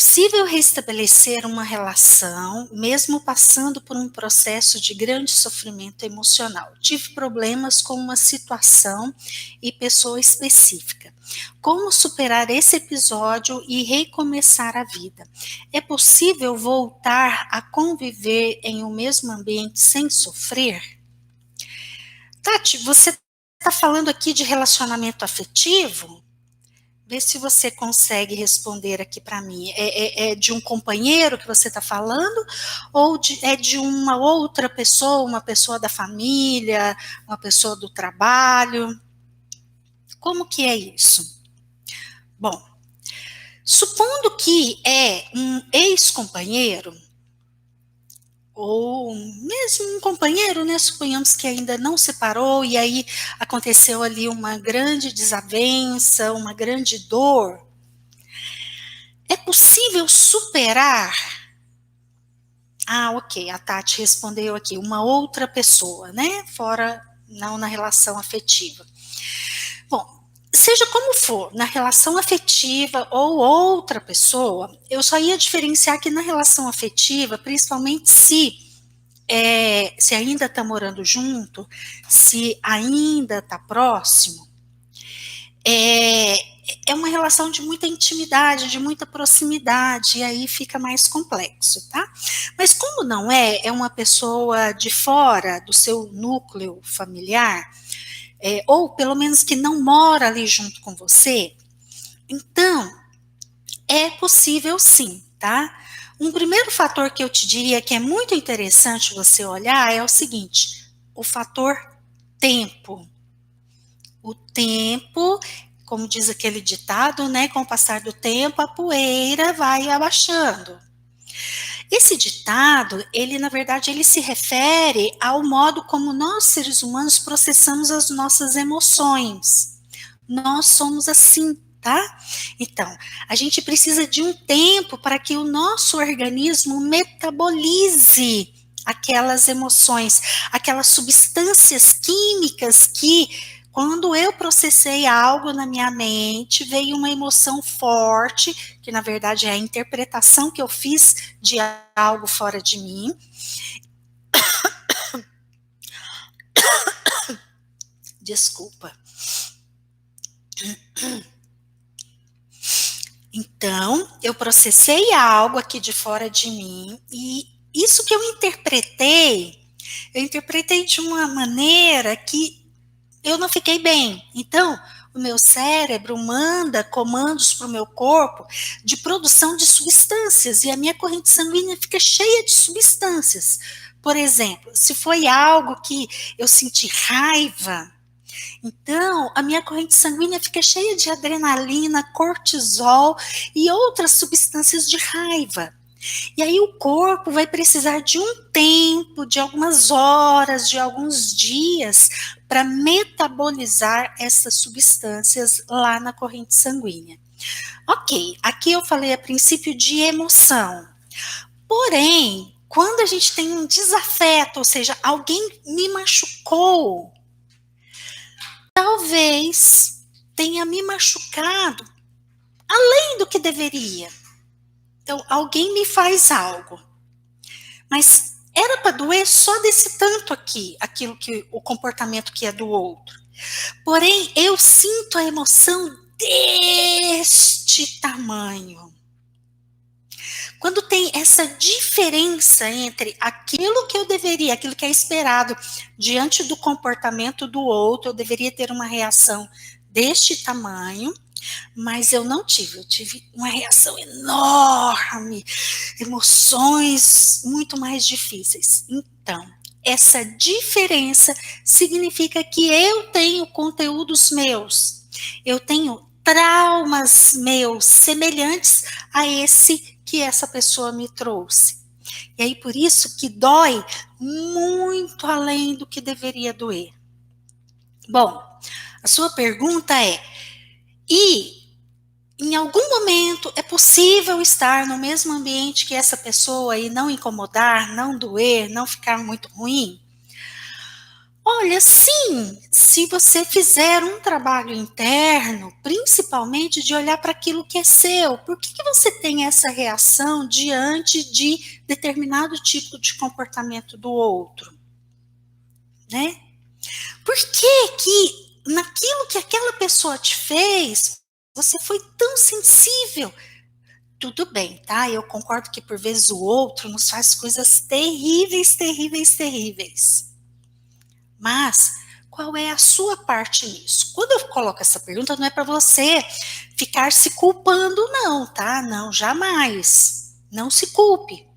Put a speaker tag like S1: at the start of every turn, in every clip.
S1: possível restabelecer uma relação, mesmo passando por um processo de grande sofrimento emocional. Tive problemas com uma situação e pessoa específica. Como superar esse episódio e recomeçar a vida? É possível voltar a conviver em um mesmo ambiente sem sofrer? Tati, você está falando aqui de relacionamento afetivo? Vê se você consegue responder aqui para mim. É de um companheiro que você está falando? Ou é de uma outra pessoa, uma pessoa da família, uma pessoa do trabalho? Como que é isso? Bom, supondo que é um ex-companheiro, ou mesmo um companheiro, né? Suponhamos que ainda não separou e aí aconteceu ali uma grande desavença, uma grande dor. É possível superar? Ah, ok, a Tati respondeu aqui, uma outra pessoa, né? Fora, não na relação afetiva. Bom, seja como for, na relação afetiva ou outra pessoa, eu só ia diferenciar que na relação afetiva, principalmente se ainda está morando junto, se ainda está próximo, é uma relação de muita intimidade, de muita proximidade, e aí fica mais complexo, tá? Mas como não é uma pessoa de fora do seu núcleo familiar, ou pelo menos que não mora ali junto com você, então é possível sim, tá? Um primeiro fator que eu te diria que é muito interessante você olhar é o seguinte: o fator tempo. O tempo, como diz aquele ditado, né? Com o passar do tempo, a poeira vai abaixando. Esse ditado, ele na verdade, ele se refere ao modo como nós, seres humanos, processamos as nossas emoções. Nós somos assim, tá? Então, a gente precisa de um tempo para que o nosso organismo metabolize aquelas emoções, aquelas substâncias químicas que, quando eu processei algo na minha mente, veio uma emoção forte, que na verdade é a interpretação que eu fiz de algo fora de mim. Desculpa. Então, eu processei algo aqui de fora de mim e isso que eu interpretei de uma maneira que eu não fiquei bem. Então, o meu cérebro manda comandos para o meu corpo de produção de substâncias e a minha corrente sanguínea fica cheia de substâncias. Por exemplo, se foi algo que eu senti raiva, então a minha corrente sanguínea fica cheia de adrenalina, cortisol e outras substâncias de raiva. E aí o corpo vai precisar de um tempo, de algumas horas, de alguns dias, para metabolizar essas substâncias lá na corrente sanguínea. Ok, aqui eu falei a princípio de emoção. Porém, quando a gente tem um desafeto, ou seja, alguém me machucou, talvez tenha me machucado além do que deveria. Então, alguém me faz algo, mas era para doer só desse tanto aqui, aquilo que o comportamento que é do outro. Porém, eu sinto a emoção deste tamanho. Quando tem essa diferença entre aquilo que eu deveria, aquilo que é esperado diante do comportamento do outro, eu deveria ter uma reação deste tamanho, mas eu não tive, eu tive uma reação enorme, emoções muito mais difíceis. Então, essa diferença significa que eu tenho conteúdos meus, eu tenho traumas meus semelhantes a esse que essa pessoa me trouxe. E aí por isso que dói muito além do que deveria doer. Bom, a sua pergunta é: e em algum momento é possível estar no mesmo ambiente que essa pessoa e não incomodar, não doer, não ficar muito ruim? Olha, sim, se você fizer um trabalho interno, principalmente de olhar para aquilo que é seu, por que que você tem essa reação diante de determinado tipo de comportamento do outro, né? Por que que naquilo que aquela pessoa te fez, você foi tão sensível? Tudo bem, tá? Eu concordo que por vezes o outro nos faz coisas terríveis, terríveis, terríveis. Mas qual é a sua parte nisso? Quando eu coloco essa pergunta, não é para você ficar se culpando, não, tá? Não, jamais. Não se culpe.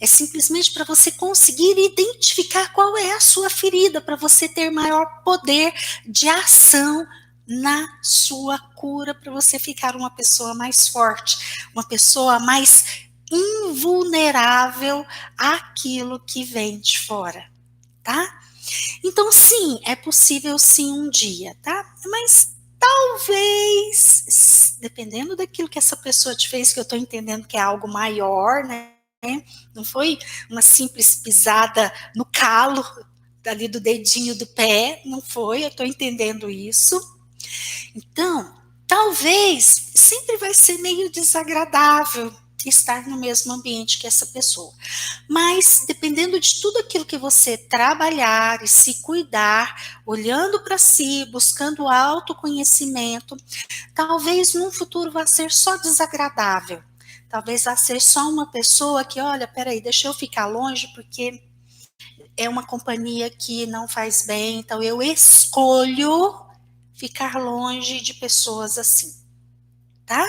S1: É simplesmente para você conseguir identificar qual é a sua ferida, para você ter maior poder de ação na sua cura, para você ficar uma pessoa mais forte, uma pessoa mais invulnerável àquilo que vem de fora, tá? Então, sim, é possível sim um dia, tá? Mas talvez, dependendo daquilo que essa pessoa te fez, que eu estou entendendo que é algo maior, né? Não foi uma simples pisada no calo ali do dedinho do pé, não foi, eu estou entendendo isso. Então, talvez sempre vai ser meio desagradável estar no mesmo ambiente que essa pessoa. Mas dependendo de tudo aquilo que você trabalhar e se cuidar, olhando para si, buscando autoconhecimento, talvez num futuro vá ser só desagradável. Talvez vá ser só uma pessoa que, olha, peraí, deixa eu ficar longe porque é uma companhia que não faz bem, então eu escolho ficar longe de pessoas assim, tá?